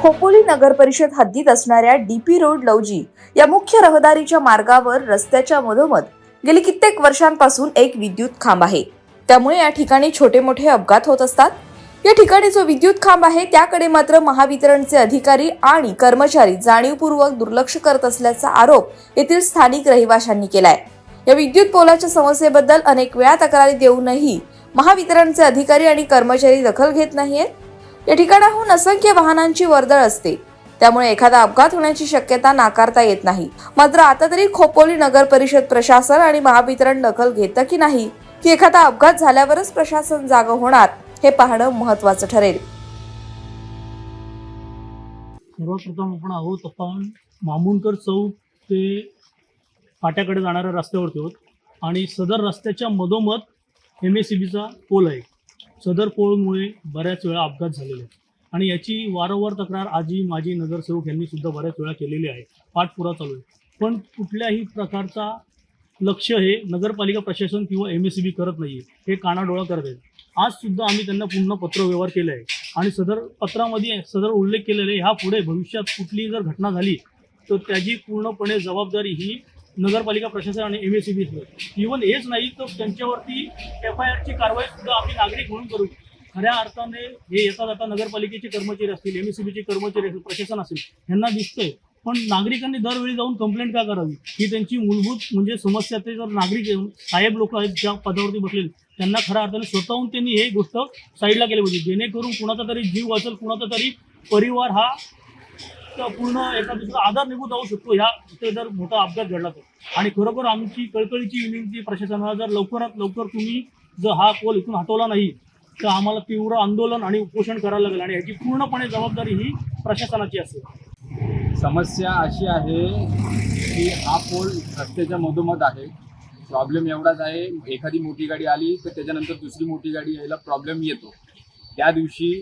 खोपोली नगर परिषद हद्दीत असणाऱ्या डीपी रोड लवजी या मुख्य रहदारीच्या मार्गावर रस्त्याच्या मधोमध गेली कित्येक वर्षांपासून एक विद्युत खांब आहे। त्यामुळे या ठिकाणी छोटे मोठे अपघात होत असतात। या ठिकाणी जो विद्युत खांब आहे त्याकडे मात्र महावितरणचे अधिकारी आणि कर्मचारी जाणीवपूर्वक दुर्लक्ष करत असल्याचा आरोप येथील स्थानिक रहिवाशांनी केलाय। या विद्युत पोलाच्या समस्येबद्दल अनेक वेळा तक्रारी देऊनही महावितरणचे अधिकारी आणि कर्मचारी दखल घेत नाहीयेत। या ठिकाणाहून असंख्य वाहनांची वर्दळ असते, त्यामुळे एखादा अपघात होण्याची शक्यता नाकारता येत नाही। मात्र आता तरी खोपोली नगर परिषद प्रशासन आणि महावितरण दखल घेतं की नाही, की एखादा अपघात झाल्यावरच प्रशासन जागं होणार हे पाहणं महत्त्वाचं ठरेल। सर्वप्रथम आपण मामुनकर चौक ते फाट्याकडे जाणाऱ्या रस्त्यावरती आहोत आणि सदर रस्त्याच्या मधोमध MSCBचा पोल आहे। सदर पोलमुळे बऱ्याच वेळा अपघात झालेले आहेत आणि याची वारंवार तक्रार आजी माजी नगरसेवक यांनी सुद्धा बऱ्याच वेळा केलेली आहे। पाठपुरावा चालू आहे, पण कुठल्याही प्रकारचा लक्ष हे नगरपालिका प्रशासन किंवा MSCB करत नाहीये, हे कानाडोळा करत आहेत। आज सुद्धा आम्ही त्यांना पुन्हा पत्रव्यवहार केला आहे आणि सदर पत्रामध्ये सदर उल्लेख केलेले ह्या पुढे भविष्यात कुठलीही जर घटना झाली तर त्याची पूर्णपणे जबाबदारी ही नगरपालिका प्रशासन आणि MSCB इव्हन हेच नाही तर त्यांच्यावरती FIRची कारवाई सुद्धा आम्ही नागरिक म्हणून करू। खऱ्या अर्थाने हे येता जाता नगरपालिकेचे कर्मचारी असतील, MSCBचे कर्मचारी असतील, प्रशासन असेल, यांना दिसतंय, पण नागरिकांनी दरवेळी जाऊन कंप्लेंट का करावी? ही त्यांची मूलभूत म्हणजे समस्या। ते जर नागरिक साहेब लोक आहेत ज्या पदावरती बसलेले, त्यांना खऱ्या अर्थाने स्वतःहून त्यांनी हे गोष्ट साईडला केली पाहिजे, जेणेकरून कुणाचा तरी जीव वाचेल, कुणाचा तरी परिवार हा पूर्ण एका दुसरा आधार निघून जाऊ शकतो ह्या जर मोठा अपघात घडला तर। आणि खरोखर आमची कळकळीची विनंती प्रशासनाला, जर लवकरात लवकर तुम्ही जर हा पोल इथून हटवला नाही तर आम्हाला तीव्र आंदोलन आणि उपोषण करायला लागेल आणि याची पूर्णपणे जबाबदारी ही प्रशासनाची असेल। समस्या अशी आहे की हा पोल रस्त्याच्या मधोमध आहे। प्रॉब्लेम एवढाच आहे, एखादी मोठी गाडी आली तर त्याच्यानंतर दुसरी मोठी गाडी यायला प्रॉब्लेम येतो। त्या दिवशी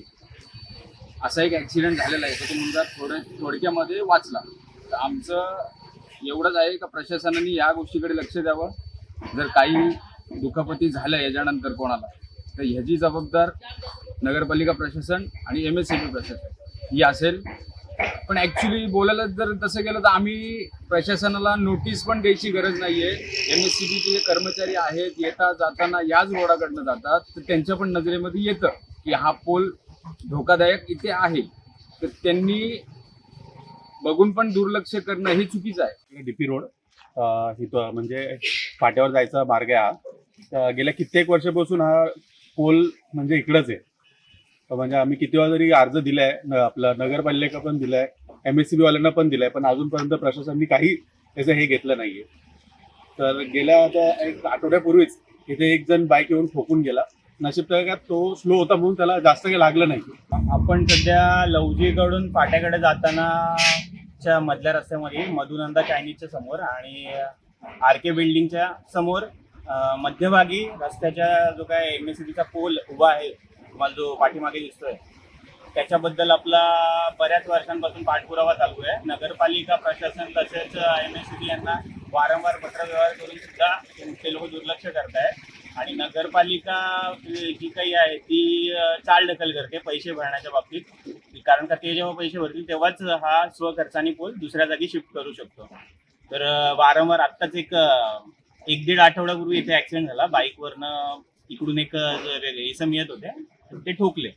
असा एक ॲक्सिडेंट झालेला आहे, तो मुलगा थोडक्यामध्ये वाचला। तर आमचं एवढंच आहे का प्रशासनाने या गोष्टीकडे लक्ष द्यावं। जर काही दुखापती झालं याच्यानंतर कोणाला, तर ह्याची जबाबदार नगरपालिका प्रशासन आणि MSCB प्रशासन ही असेल। पण ॲक्च्युली बोलायला जर तसं गेलं तर आम्ही प्रशासनाला नोटीस पण द्यायची गरज नाही आहे। MSCBचे जे कर्मचारी आहेत येता जाताना याच रोडाकडनं जातात, तर त्यांच्या पण नजरेमध्ये येतं की हा पोल धोकादायक इथे आहे, तर त्यांनी बघून पण दुर्लक्ष करणं हे चुकीचं आहे। डीपी रोड इथं म्हणजे फाट्यावर जायचा मार्ग आहे। गेल्या कित्येक वर्षापासून हा पोल म्हणजे इकडंच आहे। म्हणजे आम्ही किती वेळा जरी अर्ज दिलाय, आपला नगरपालिका पण दिलाय, MSCB वाल्यांना पण दिलाय, पण अजूनपर्यंत प्रशासनाने काही त्याचं हे घेतलं नाहीये। तर गेल्या आता एक आठवड्यापूर्वीच इथे एक जण बाईक येऊन ठोकून गेला। नशीब का तो स्लो होता म्हणून त्याला जास्त काही लागलं नाही। आपण सध्या लवजीकडून फाट्याकडे जातानाच्या मधल्या रस्त्यामध्ये मधुनंदा चायनीजच्या समोर आणि RK बिल्डिंगच्या समोर मध्यभागी रस्त्याच्या जो काय MSCBचा पोल उभा आहे, तुम्हाला जो पाठीमागे दिसतोय, त्याच्याबद्दल आपला बऱ्याच वर्षांपासून पाठपुरावा चालू आहे। नगरपालिका प्रशासन तसेच MSCB यांना वारंवार पत्रव्यवहार करून सुद्धा ते लोक दुर्लक्ष करत आहेत आणि नगरपालिका जी काही आहे ती चालढकल करते पैसे भरण्याच्या बाबतीत। कारण का ते जेव्हा पैसे भरतील तेव्हाच हा स्वखर्चानी पोल दुसऱ्या जागी शिफ्ट करू शकतो। तर वारंवार आत्ताच एक दीड आठवड्यापूर्वी इथे ॲक्सिडेंट झाला। बाईकवरनं इकडून एक इसम येत होते, ते ठोकले।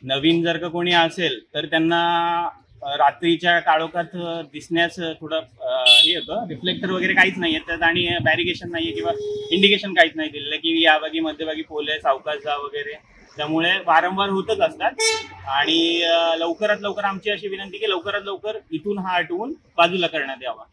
नवीन जर का कोणी असेल तर त्यांना रात्रीच्या काळोखात दिसण्यास थोडं हे होतं, रिफ्लेक्टर वगैरे काहीच नाही आहे त्यात आणि बॅरिगेशन नाही आहे किंवा इंडिकेशन काहीच नाही दिलेलं की या बागी मध्यभागी पोल आहे, सावकाश जा वगैरे। त्यामुळे वारंवार होतच असतात आणि लवकरात लवकर आमची अशी विनंती की लवकरात लवकर इथून हा हटवून बाजूला करण्यात यावा।